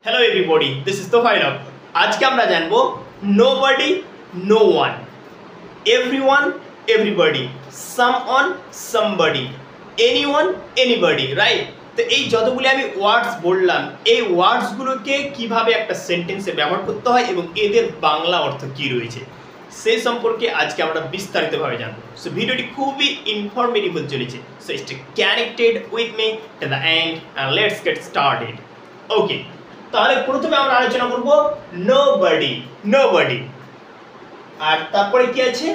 Hello everybody, this is Tofailab. আজকে আমরা জানবো nobody, no one, everyone, everybody, someone, somebody, anyone, anybody, right? তো এই যতগুলি আমি ওয়ার্ডস বললাম এই ওয়ার্ডসগুলোকে কিভাবে একটা সেন্টেন্সে ব্যবহার করতে হয় এবং এদের বাংলা অর্থ কি রয়েছে সেই সম্পর্কে আজকে আমরা বিস্তারিতভাবে জানবো। সো ভিডিওটি খুবই ইনফরমেটিভ হতে চলেছে। So stay connected with me till the end and let's get started. Okay, তাহলে প্রথমে আমরা আলোচনা করব নোবডি আর তারপরে কি আছে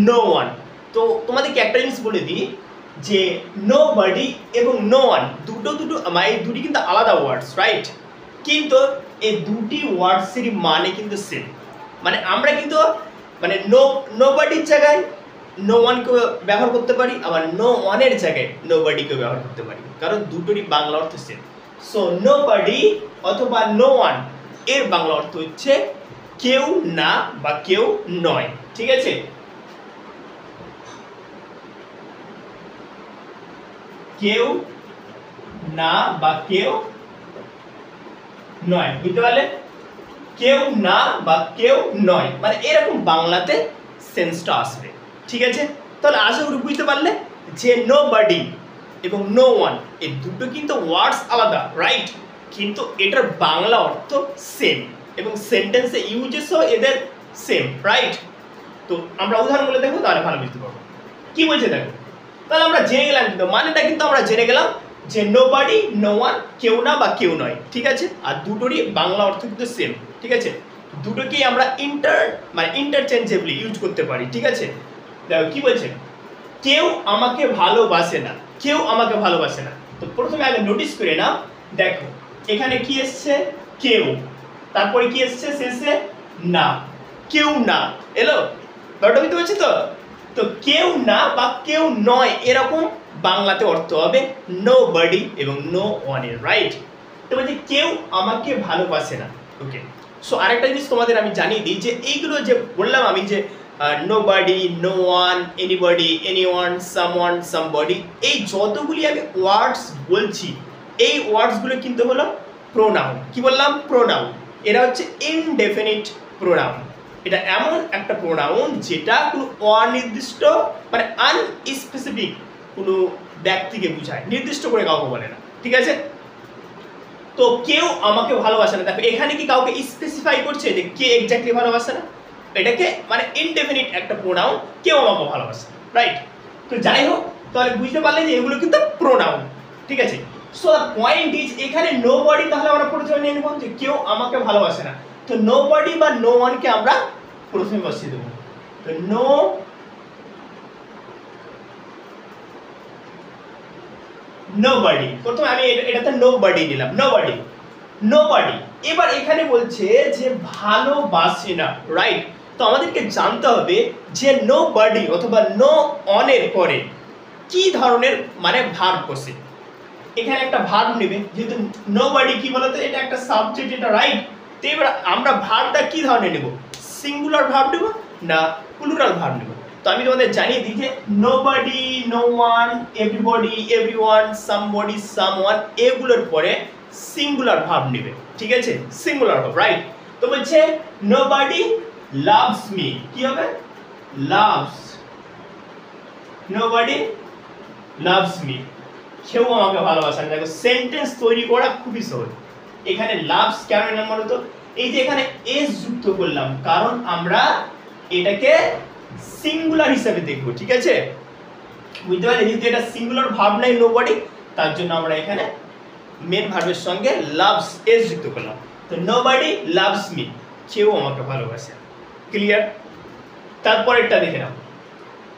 নো ওয়ান। তো তোমাদেরকে একটা জিনিস বলে দিই যে নোবডি এবং নো ওয়ান দুটো এই দুটি কিন্তু আলাদা ওয়ার্ডস, রাইট? কিন্তু এই দুটি ওয়ার্ডসেরই মানে কিন্তু সেম। মানে আমরা কিন্তু মানে নোবডির জায়গায় নো ওয়ানকে ব্যবহার করতে পারি, আবার নো ওয়ানের জায়গায় নোবডিকে ব্যবহার করতে পারি, কারণ দুটোরই বাংলা অর্থ সেম। সো নোবডি অথবা নো ওয়ান এর বাংলা অর্থ হচ্ছে কেউ না বা কেউ নয়, ঠিক আছে? কেউ না বা কেউ নয়, বুঝতে পারলে? কেউ না বা কেউ নয় মানে এরকম বাংলাতে সেন্সটা আসবে, ঠিক আছে? তাহলে আশা করি বুঝতে পারলে যে নোবডি এবং নো ওয়ান এই দুটো কিন্তু ওয়ার্ডস আলাদা, রাইট? কিন্তু এটার বাংলা অর্থ সেম এবং সেন্টেন্সে ইউজেসও এদের সেম, রাইট? তো আমরা উদাহরণগুলো দেখবো, তাহলে ভালো বুঝতে পারবো কি বলছে। দেখো, তাহলে আমরা জেনে গেলাম কিন্তু মানেটা কিন্তু আমরা জেনে গেলাম যে নোবডি, নো ওয়ান কেউ না বা কেউ নয়, ঠিক আছে? আর দুটোরই বাংলা অর্থ কিন্তু সেম, ঠিক আছে? দুটোকেই আমরা ইন্টারচেঞ্জেবলি ইউজ করতে পারি, ঠিক আছে? দেখো কি বলছে, কেউ আমাকে ভালোবাসে না, কেউ আমাকে ভালোবাসে না। তো প্রথমে আগে নোটিস করে নাও, দেখো এখানে কি এসছে কেউ, তারপরে কি এসছে শেষে না, কেউ না এলো, ব্যাপারটা বুঝতে পারছি তো? তো কেউ না বা কেউ নয় এরকম বাংলাতে অর্থ হবে নোবডি এবং নো ওয়ানের, রাইট? তো বলছি কেউ আমাকে ভালোবাসে না। ওকে, সো আরেকটা জিনিস তোমাদের আমি জানিয়ে দিই যে এইগুলো যে বললাম আমি যে nobody, no one, anybody, anyone, someone, somebody, এই যতগুলি আমি ওয়ার্ডস বলছি এই ওয়ার্ডসগুলো কিন্তু হলো প্রোনাউন। কি বললাম? প্রোনাউন। এরা হচ্ছে ইনডেফিনিট প্রোনাউন। এটা এমন একটা প্রোনাউন যেটা কোনো অনির্দিষ্ট মানে আনস্পেসিফিক কোনো ব্যক্তিকে বোঝায়, নির্দিষ্ট করে কাউকে বলে না, ঠিক আছে? তো কেউ আমাকে ভালোবাসে না, দেখো এখানে কি কাউকে স্পেসিফাই করছে যে কে এক্স্যাক্টলি ভালোবাসে না? এটাকে মানে ইনডেফিনিট একটা প্রোনাউন, কেউ আমাকে ভালোবাসে, রাইট? তো যাই হোক, তাহলে বুঝতে পারলে যে এগুলো কিন্তু প্রোনাউন, ঠিক আছে? সো দ্য পয়েন্ট ইজ এখানে নোবডি তাহলে আমরা প্রথমে নিয়ে নেব যে কেউ আমাকে ভালোবাসে না। তো নোবডি বা নো ওয়ানকে আমরা প্রথমে বসিয়ে দেবো। তো নোবডি, প্রথমে আমি এটাতে নোবডি নিলাম, নোবডি। এবার এখানে বলছে যে ভালোবাসে না, রাইট? তো আমাদেরকে জানতে হবে যে নোবডি অথবা নো অনের পরে কি ধরনের মানে ভার্ব বসে। এখানে একটা ভার্ব নেবে, যেহেতু নোবডি কি বলতো এটা একটা সাবজেক্ট, এটা রাইট? তো এবার আমরা ভার্বটা কি ধরনের নেব, সিঙ্গুলার ভার্ব নেব না প্লুরাল ভার্ব নেব? তো আমি তোমাদের জানিয়ে দিই যে nobody, no one, everybody, everyone, somebody, someone এগুলোর পরে সিঙ্গুলার ভার্ব নেবে, ঠিক আছে? Singular verb, right? তো বলছে নোবডি লাভস মি, কি হবে? লাভস, নোবডি লাভস মি, কেউ আমাকে ভালোবাসে না। দেখো সেন্টেন্স তৈরি করা খুবই সহজ। এখানে লাভস কেন এলাম বলো তো? এই যে এখানে এস যুক্ত করলাম কারণ আমরা এটাকে সিঙ্গুলার হিসেবে দেখব, ঠিক আছে? বুঝতে পারলে যেহেতু এটা সিঙ্গুলার ভার্ব নাই নোবডি, তার জন্য আমরা এখানে মেন ভার্বের সঙ্গে লাভস এস যুক্ত করলাম। তো নোবডি লাভস মি, কেউ আমাকে ভালোবাসে, ক্লিয়ার? তারপরেরটা দেখে নাও,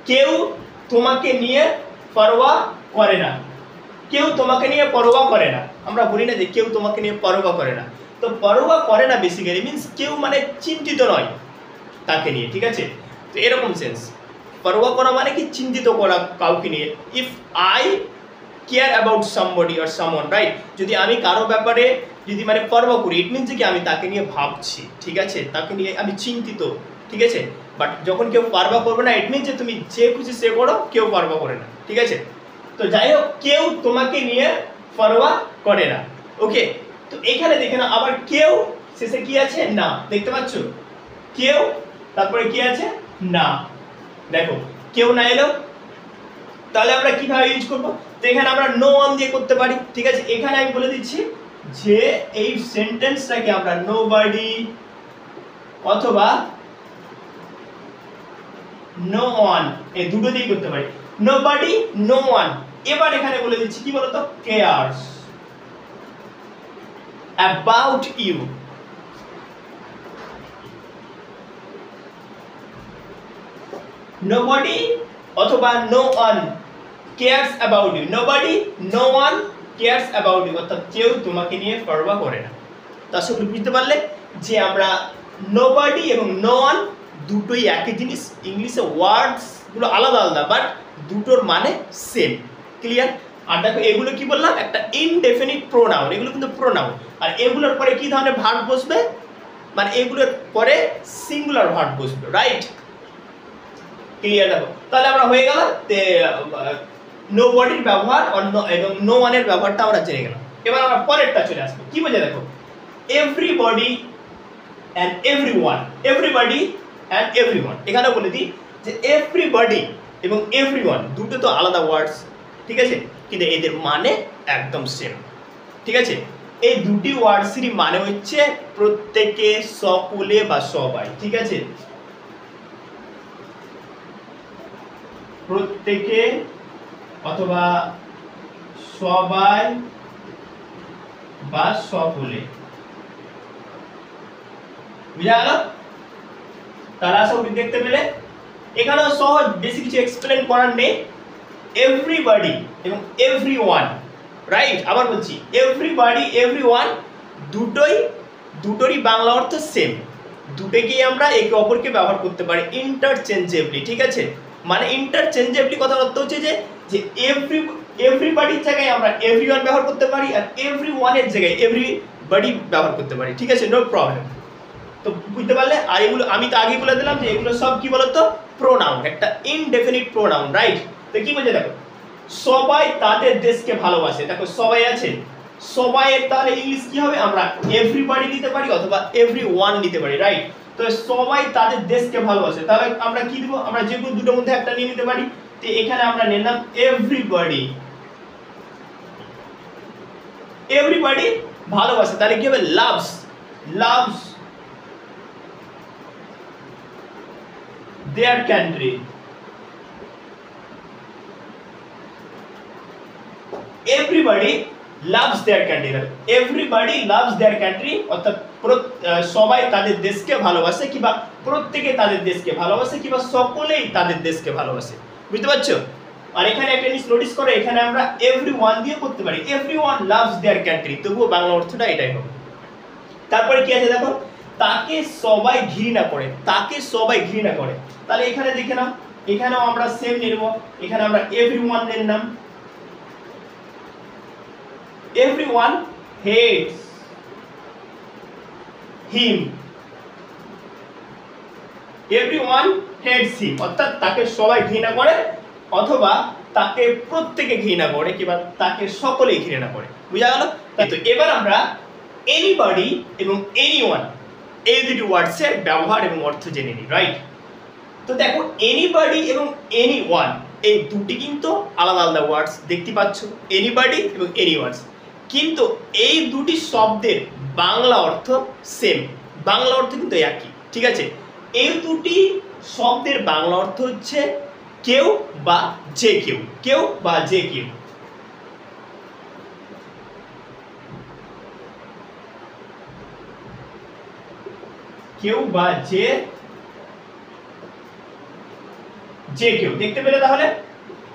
কেউ তোমাকে নিয়ে পরোয়া করে না, কেউ তোমাকে নিয়ে পরোয়া করে না। আমরা বলি না যে কেউ তোমাকে নিয়ে পরোয়া করে না? তো পরোয়া করে না বেসিক্যালি মিন্স কেউ মানে চিন্তিত নয় তাকে নিয়ে, ঠিক আছে? তো এরকম সেন্স, পরোয়া করা মানে কি চিন্তিত করা কাউকে নিয়ে। If eye care about somebody or someone, right? যদি আমি কারো ব্যাপারে যদি মানে পরোয়া করি ইট মিনস কি আমি তাকে নিয়ে ভাবছি, ঠিক আছে? তাকে নিয়ে আমি চিন্তিত, ঠিক আছে? বাট যখন কেউ পরোয়া করবে না ইট মিনস যে তুমি যে খুশি সে করো, কেউ পরোয়া করে না, ঠিক আছে? তো যাই হোক, কেউ তোমাকে নিয়ে পরোয়া করে না, ওকে? তো এখানে দেখে না আবার কেউ শেষে কি আছে না, দেখতে পাচ্ছ কেউ তারপরে কি আছে না, দেখো কেউ না এলো, তাহলে আমরা কিভাবে ইউজ করব? তো এখানে আমরা নো ওয়ান দিয়ে করতে পারি, ঠিক আছে। এখানে আমি বলে দিচ্ছি যে এই সেন্টেন্সটাকে আমরা নোবডি অথবা নো ওয়ান এই দুটো দিয়ে করতে পারি, নোবডি নো ওয়ান। এবার এখানে বলে দিচ্ছি কি বলতো, কেয়ারস অ্যাবাউট ইউ, nobody অথবা no one cares about you, nobody no one cares about you, অর্থাৎ কেউ তোমাকে নিয়ে পরোয়া করে না। তো আশা করি বুঝতে পারলে যে আমরা nobody এবং no one দুটোই একই জিনিস, ইংলিশে ওয়ার্ডস গুলো আলাদা আলাদা বাট দুটোর মানে সেম, ক্লিয়ার। আর দেখো এগুলো কি বললাম, একটা ইনডেফিনিট প্রোনাউন, এগুলো কিন্তু প্রোনাউন। আর এগুলোর পরে কি ধরনের ভার্ব বসবে, মানে এগুলোর পরে সিঙ্গুলার ভার্ব বসবে, রাইট, ক্লিয়ার। দেখো তাহলে আমরা হয়ে গেল নোবডির ব্যবহার এবং নো ওয়ানের ব্যবহারটা আমরা জেনে গেলাম। এবার আমরা পরেরটা চলে আসবো, কি বলে দেখো, everybody and everyone, everybody and everyone. এখানে বলে দিই যে এভরিবডি এবং এভরিওয়ান দুটো তো আলাদা ওয়ার্ডস, ঠিক আছে, কিন্তু এদের মানে একদম সেম, ঠিক আছে। এই দুটি ওয়ার্ডসেরই মানে হচ্ছে প্রত্যেকে, সকলে বা সবাই, ঠিক আছে, প্রত্যেকে অথবা সবাই বা সকলে, বুঝা গেল? তাহলে আশা করি দেখতে পেলে এখানেও সহজ, বেশি কিছু এক্সপ্লেন করার নেই। এভরিবডি এবং এভরিওয়ান, রাইট, আবার বলছি এভরিবডি এভরিওয়ান দুটোরই বাংলা অর্থ সেম, দুটোকেই আমরা একে অপরকে ব্যবহার করতে পারি ইন্টারচেঞ্জেবলি, ঠিক আছে। মানে ইন্টারচেঞ্জেবলি কথার অর্থ হচ্ছে যে এভরিবডির জায়গায় আমরা এভরিওয়ান ব্যবহার করতে পারি আর এভরিওয়ানের জায়গায় এভরিবডি ব্যবহার করতে পারি, ঠিক আছে, নো প্রবলেম। তো বুঝতে পারলে? আর এগুলো আমি তো আগেই বলে দিলাম যে এগুলো সব কি বলতো, প্রোনাউন, একটা ইনডেফিনিট প্রোনাউন, রাইট। তো কি বলছে দেখো, সবাই তাদের দেশকে ভালোবাসে, দেখো সবাই আছে, সবাইয়ের তাহলে ইংলিশ কি হবে, আমরা এভরিবডি নিতে পারি অথবা এভরিওয়ান নিতে পারি, রাইট। তো সবাই তাদের দেশকে ভালোবাসে, তাহলে আমরা কি দিব, আমরা যে কোনো দুটোর মধ্যে একটা নিয়ে নিতে পারি। তো এখানে আমরা নিলাম এভরিবডি, এভরিবডি ভালোবাসে, তাহলে কি হবে, loves, loves their country, everybody loves their country, everybody loves their country, অর্থাৎ সবাই তাদের দেশকে ভালোবাসে কিংবা প্রত্যেকে তাদের দেশকে ভালোবাসে কিংবা সকলেই তাদের দেশকে ভালোবাসে, বুঝতে পারছো? আর এখানে একটা জিনিস নোটিস করো, এখানে আমরা এভরিওয়ান দিয়ে করতে পারি, এভরিওয়ান লাভস দেয়ার কান্ট্রি, তবুও বাংলা অর্থটা এটাই হবে। তারপরে কি আছে দেখো, তাকে সবাই ঘৃণা করে, তাকে সবাই ঘৃণা করে, তাহলে এখানে দেখে নাও, এখানেও আমরা সেম নিব, এখানে আমরা এভরিওয়ান নিলাম, everyone hates him, everyone hates him, অর্থাৎ তাকে সবাই ঘৃণা করে অথবা তাকে প্রত্যেকে ঘৃণা করে কিংবা তাকে সকলেই ঘৃণা করে, বুঝা গেল? তো এবার আমরা এনিবডি এবং এনিওয়ান এই দুটি ওয়ার্ডসের ব্যবহার এবং অর্থ জেনে নিই, রাইট। তো দেখো এনিবডি এবং এনিওয়ান এই দুটি কিন্তু আলাদা আলাদা ওয়ার্ডস, দেখতে পাচ্ছ, এনিবডি এবং এনিওয়ান, কিন্তু এই দুটি শব্দের বাংলা অর্থ সেম, বাংলা অর্থ কিন্তু একই, ঠিক আছে। এই দুটি শব্দের বাংলা অর্থ হচ্ছে কেউ বা যে কেউ, কেউ বা যে কেউ, কেউ বা যে কেউ, দেখতে পেলে?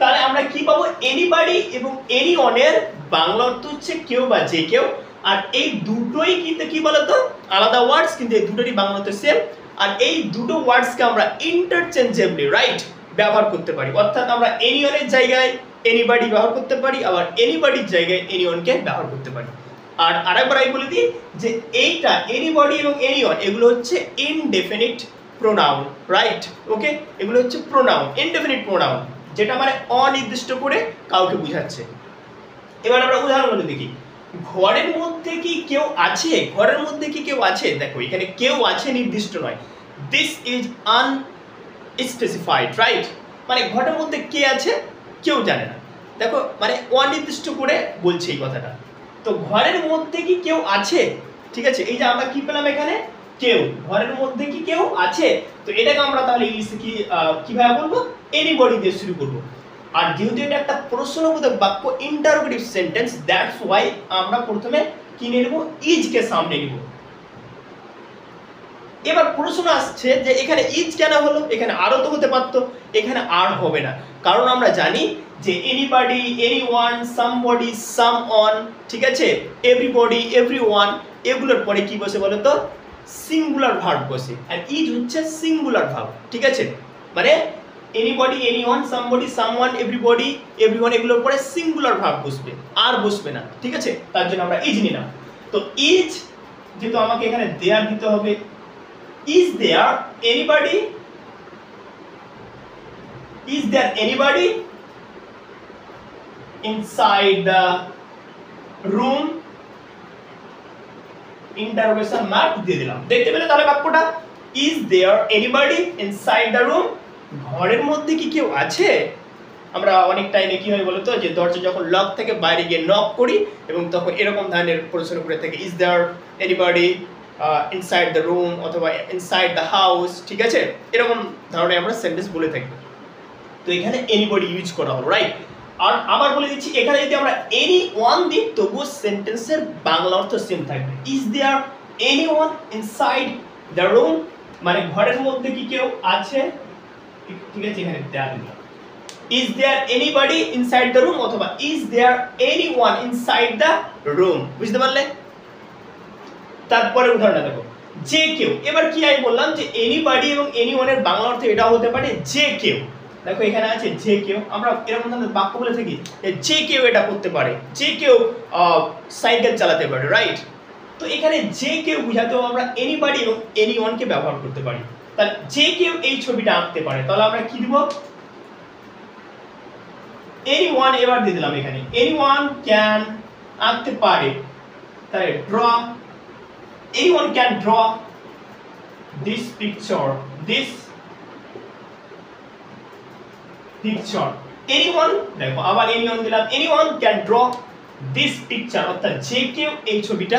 তাহলে আমরা কি পাবো, এনিবডি এবং এনিওয়ানের বাংলা অর্থ হচ্ছে কেউ বা যে কেউ, আর এই দুটোই কিন্তু কি বলতো আলাদা ওয়ার্ডস, কিন্তু এই দুটোরই বাংলা অর্থ সেম। আর এই দুটো ওয়ার্ডসকে আমরা ইন্টারচেঞ্জেবলি, রাইট, ব্যবহার করতে পারি, অর্থাৎ আমরা এনিওয়ানের জায়গায় এনিবডি ব্যবহার করতে পারি, আবার এনিবডির জায়গায় এনিওয়ানকে ব্যবহার করতে পারি। আর আরেকবার আমি বলে দিই যে এইটা এনিবডি এবং এনিওয়ান এগুলো হচ্ছে ইনডেফিনিট প্রোনাউন, রাইট, ওকে, এগুলো হচ্ছে প্রোনাউন, ইনডেফিনিট প্রোনাউন, যেটা মানে অনির্দিষ্ট করে কাউকে বোঝাচ্ছে। এবার আমরা উদাহরণগুলো দেখি। ঘরের মধ্যে কি কেউ আছে, ঘরের মধ্যে কি কেউ আছে, দেখো এখানে কেউ আছে নির্দিষ্ট নয়, দিস ইজ আনস্পেসিফাইড, রাইট? মানে ঘরের মধ্যে কে আছে কেউ জানে না, দেখো মানে অনির্দিষ্ট করে বলছে এই কথাটা। তো ঘরের মধ্যে কি কেউ আছে, ঠিক আছে, এই যে আমরা কি পেলাম এখানে, কেউ, ঘরের মধ্যে কি কেউ আছে, তো এটাকে আমরা তাহলে ইংলিশে কি কিভাবে বলবো, এনিবডি দিয়ে শুরু করবো। আর যেহেতু এটা একটা প্রশ্নবোধক বাক্য, ইন্টারোগেটিভ সেন্টেন্স, দ্যাটস ওয়াই আমরা প্রথমে কি নিয়ে নেব, ইজ কে সামনে নিব। এবার প্রশ্ন আসছে যে এখানে ইজ কেন হলো, এখানে আরো তো হতে পারতো, এখানে আর হবে না, কারণ আমরা জানি যে এনিবডি, এনিওয়ান, সামবডি, সামওয়ান, ঠিক আছে, এভরিবডি, এভরিওয়ান, এগুলোর পরে কি বসে বলো তো, সিঙ্গুলার ভার্ব বসে, আর ইজ হচ্ছে সিঙ্গুলার ভার্ব, ঠিক আছে, মানে anybody, anyone, somebody, someone, everybody, everyone, এগুলোর পরে সিঙ্গুলার ভার্ব বসবে, আর বসবে না, ঠিক আছে, তার জন্য আমরা ইজ নিলাম। তো ইজ যেহেতু আমাকে এখানে দেয়ার দিতে হবে, is there anybody, is there anybody inside the room, interrogation mark দিয়ে দিলাম, দেখতে পেলে তাহলে বাক্যটা, is there anybody inside the room, ঘরের মধ্যে কি কেউ আছে। আমরা অনেক টাইমে কি হয় বলতো, যে দরজা যখন লক থেকে বাইরে গিয়ে নক করি এবং তখন এরকম ধরনের প্রশ্ন করে থাকে, is there anybody inside the room অথবা ইনসাইড দ্য হাউস, ঠিক আছে, এরকম ধরনের আমরা সেন্টেন্স বলে থাকি। তো এখানে এনিবডি ইউজ করা হলো, রাইট? আর আবার বলে দিচ্ছি, এখানে যদি আমরা এনি ওয়ান দিই তবুও সেন্টেন্সের বাংলা অর্থ সেম থাকবে, is there anyone inside the room, মানে ঘরের মধ্যে কি কেউ আছে, ঠিক আছে, এখানে দেয়া দিলাম, is there anybody inside the room অথবা is there anyone inside the room, বুঝতে পারলে? তারপরে উদাহরণটা দেখো, যে কেউ, এবার কি আমি বললাম যে এনিবডি এবং এনিওয়ানের বাংলা অর্থ এটাও হতে পারে যে কেউ, দেখো এখানে আছে যে কেউ, আমরা এরকম ধরনের বাক্য বলে থাকি যে কেউ এটা করতে পারে, যে কেউ সাইকেল চালাতে পারে, রাইট? তো এখানে যে কেউ বুঝাতেও আমরা এনিবডি এবং এনিওয়ানকে ব্যবহার করতে পারি, তাহলে যে কেউ এই ছবিটা আঁকতে পারে, তাহলে আমরা কি দিব, এনিওয়ান, এবার দিয়ে দিলাম এখানে এনিওয়ান ক্যান, আঁকতে পারে, তাহলে draw, anyone can draw this picture, anyone, দেখো আবার anyone দিলাম, anyone can draw this picture, অর্থাৎ যে কেউ এই ছবিটা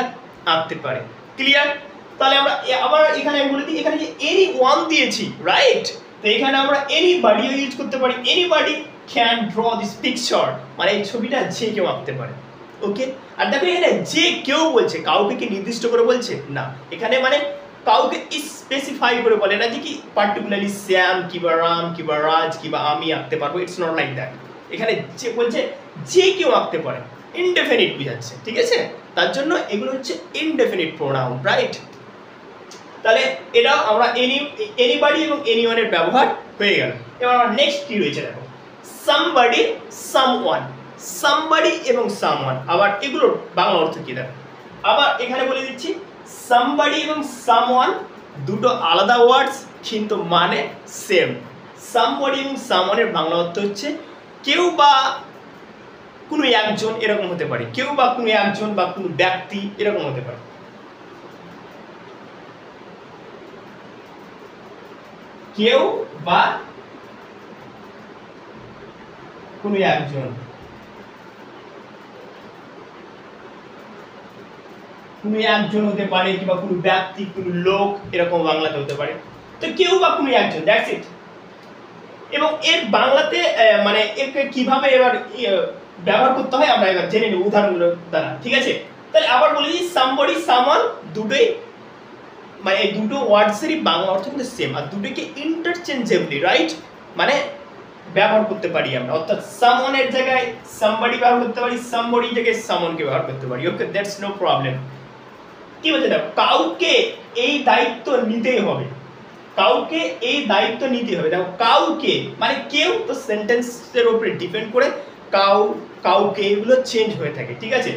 আঁকতে পারে, ক্লিয়ার? তাহলে আমরা আবার এখানে বলে দিই, এখানে যে anyone দিয়েছি, রাইট? তো এখানে আমরা anybody ইউজ করতে পারি, anybody can draw this picture, মানে এই ছবিটা যে কেউ আঁকতে পারে, ওকে? আর দেখো এখানে যে কেউ বলছে, কাউকে কি নির্দিষ্ট করে বলছে না, এখানে মানে কাউকে স্পেসিফাই করে বলে না যে কি পার্টিকুলারলি শ্যাম কিবা রাম কিবা রাজ কিবা আমি আঁকতে পারবো, ইটস নট লাইক দ্যাট, এখানে যে বলছে যে কেউ আঁকতে পারে, ইনডেফিনিট বোঝাচ্ছে, ঠিক আছে, তার জন্য এগুলো হচ্ছে ইনডেফিনিট প্রোনাউন, রাইট? তাহলে এটা আমরা এনিবডি এবং এনিওয়ানের ব্যবহার হয়ে গেল। এবার আমার নেক্সট কি রয়েছে দেখো, সামবডি, সামওয়ান, সামবডি এবং সামওয়ান, আবার এগুলোর বাংলা অর্থ কি দেখো, আবার এখানে বলে দিচ্ছি, সামবডি এবং সামওয়ান দুটো আলাদা ওয়ার্ডস কিন্তু মানে সেম। সামবডি এবং সামওয়ানের বাংলা অর্থ হচ্ছে কেউ বা কোনো একজন, এরকম হতে পারে, কেউ বা কোনো একজন বা কোনো ব্যক্তি, এরকম হতে পারে, কেউ বা কোনো একজন, কোনো একজন হতে পারে কিংবা কোনো ব্যক্তি, কোনো লোক, এরকম বাংলাতে হতে পারে। তো কেউ বা কোনো একজন, দ্যাটস ইট। এবং এর বাংলাতে মানে একে কিভাবে এবার ব্যবহার করতে হয় আমরা এবার জেনে নেব উদাহরণগুলো দ্বারা, ঠিক আছে? তাহলে আবার বলে দিই, সামবডি, সামওয়ান দুটোই মানে এই দুটো ওয়ার্ডসেরই বাংলা অর্থ কিন্তু সেম, আর দুটোকে ইন্টারচেঞ্জেবলি, রাইট, মানে ব্যবহার করতে পারি আমরা, অর্থাৎ সামওয়ানের জায়গায় সামবডি ব্যবহার করতে পারি, সামবডির জায়গায় সামওয়ানকে ব্যবহার করতে পারি, ওকে, দ্যাটস নো প্রবলেম। কি বলছে দেখো, কাউকে এই দায়িত্ব নিতেই হবে, কাউকে এই দায়িত্ব নিতে হবে, দেখো কাউকে মানে কেউ, তো সেন্টেন্সের উপরে ডিপেন্ড করে কাউকে এগুলো চেঞ্জ হয়ে থাকে, ঠিক আছে?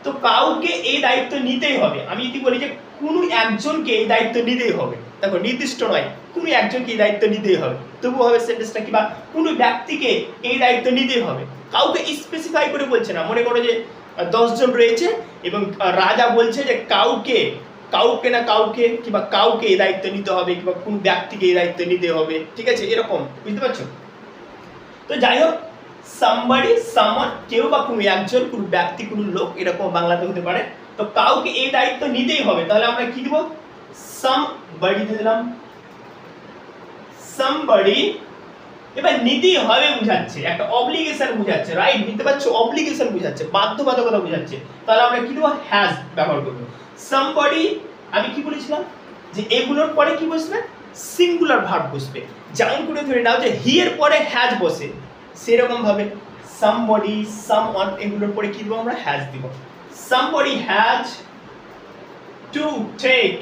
তো কাউকে এই দায়িত্ব নিতেই হবে, আমি যদি বলি যে কোনো একজনকে এই দায়িত্ব নিতেই হবে, দেখো নির্দিষ্ট নয়, কোনো একজনকে এই দায়িত্ব নিতেই হবে, তবু হবে সেন্টেন্সটা, কিংবা কোনো ব্যক্তিকে এই দায়িত্ব নিতেই হবে, কাউকে স্পেসিফাই করে বলছে না, মনে করো যে 10 জন রয়েছে এবং রাজা বলছে যে কাউকে কাউকে না কাউকে কিংবা কাউকে এই দায়িত্ব নিতে হবে কিংবা কোন ব্যক্তিকে এই দায়িত্ব নিতে হবে, ঠিক আছে, এরকম, বুঝতে পারছো? তো যাই হোক, সামবাডি, সামওয়ান, কেউ বা কোনো একজন, কোনো ব্যক্তি, কোনো লোক, এরকম বাংলাতে হতে পারে। তো কাউকে এই দায়িত্ব নিতেই হবে, তাহলে আমরা কি দিব? সামবডি দিলাম, সামবডি। এবার নিতেই হবে বুঝাচ্ছে, একটা অব্লিগেশন বুঝাচ্ছে, রাইট? বুঝতে পারছো? অব্লিগেশন বুঝাচ্ছে, বাধ্যবাধকতা বুঝাচ্ছে, তাহলে আমরা কি দেবো? হ্যাজ ব্যবহার করবো। সামবডি, আমি কি বলেছিলাম যে এগুলোর পরে কি বসবে? সিঙ্গুলার ভার্ব বসবে। যেমন করে ধরে নাও যে হি এর পরে হ্যাজ বসে, সেরকম ভাবে সামবডি, সামওয়ান, এগুলোর পরে কি দেবো? আমরা হ্যাজ দিব। সামবডি হ্যাজ টু টেক,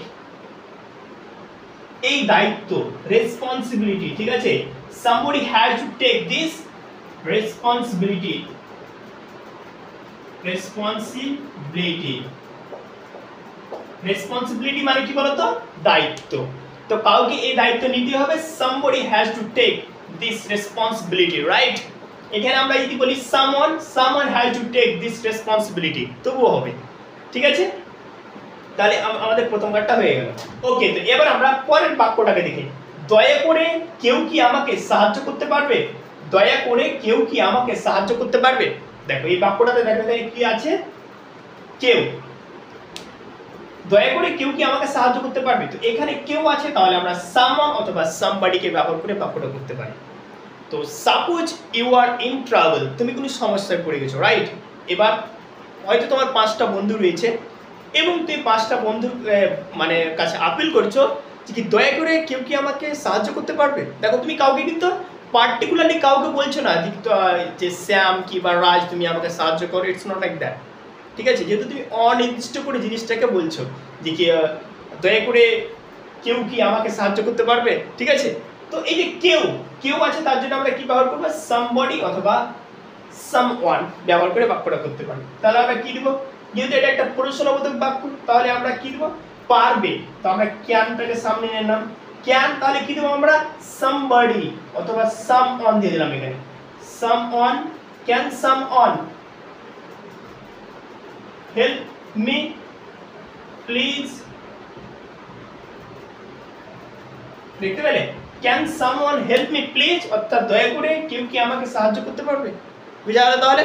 এই দায়িত্ব, রেসপন্সিবিলিটি, ঠিক আছে? somebody has to take this responsibility, responsibility মানে কি বলতো? দায়িত্ব। তো কাউকে এই দায়িত্ব নিতে হবে, somebody has to take this responsibility, right? এখানে আমরা যদি বলি someone has to take this responsibility, তবুও হবে, ঠিক আছে? তাহলে আমাদের প্রথম কাজটা হয়ে গেল। ওকে, তো এবার আমরা পরের বাক্যটাকে দেখি। দয়া করে কেউ কি আমাকে সাহায্য করতে পারবে? দয়া করে কেউ কি আমাকে সাহায্য করতে পারবে? দেখো এই বাক্যটাতে দেখা যায় কি আছে? কেউ। দয়া করে কেউ কি আমাকে সাহায্য করতে পারবে? তো এখানে কেউ আছে, তাহলে আমরা সামওয়ান অথবা সামবডিকে ব্যবহার করে বাক্যটা করতে পারি। তো suppose you are in travel, তুমি কোনো সমস্যায় পড়ে গেছো, রাইট? এবার হয়তো তোমার 5টা বন্ধু রয়েছে এবং তুমি 5টা বন্ধুর মানে কাছে আপিল করছো যে কি দয়া করে কেউ কি আমাকে সাহায্য করতে পারবে? দেখো তুমি কাউকে কিন্তু পার্টিকুলারলি কাউকে বলছো না যে শ্যাম কি বা রাজ তুমি আমাকে সাহায্য করো, ইটস নট লাইক দ্যাট, ঠিক আছে? যেহেতু তুমি অনির্দিষ্ট করে জিনিসটাকে বলছো যে কি দয়া করে কেউ কি আমাকে সাহায্য করতে পারবে, ঠিক আছে? তো এই যে কেউ আছে, তার জন্য আমরা কি ব্যবহার করবো? সামবডি অথবা সামওয়ান ব্যবহার করে বাক্যটা করতে পারি। তাহলে আমরা কি দিব? যেহেতু এটা একটা প্রশ্নবোধক বাক্য, তাহলে আমরা কি দিব? পারবে। তো আমরা ক্যানটাকে সামনে নিলাম, ক্যান, তাহলে কি দেবো আমরা? সামবডি অথবা সামওয়ান দিয়ে দিলাম এখানে, someone, can someone help me please, দেখতে পেলে? Can someone help me please, অর্থাৎ দয়া করে কেউ কি আমাকে সাহায্য করতে পারবে? বুঝা গেল? তাহলে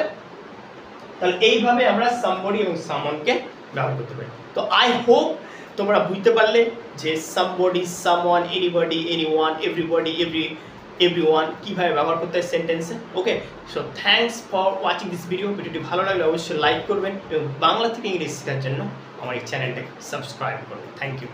এইভাবে আমরা সামবডি এবং সামওয়ানকে ব্যবহার করতে পারি। তো আই হোপ তোমরা বুঝতে পারলে যে somebody, someone, anybody, anyone, everybody, everyone কিভাবে ব্যবহার করতে হয় সেন্টেন্সে। Okay, so thanks for watching this video. ভিডিওটি ভালো লাগলে অবশ্যই লাইক করবেন এবং বাংলা থেকে ইংলিশ শেখার জন্য আমার এই চ্যানেলটাকে সাবস্ক্রাইব করবেন। Thank you.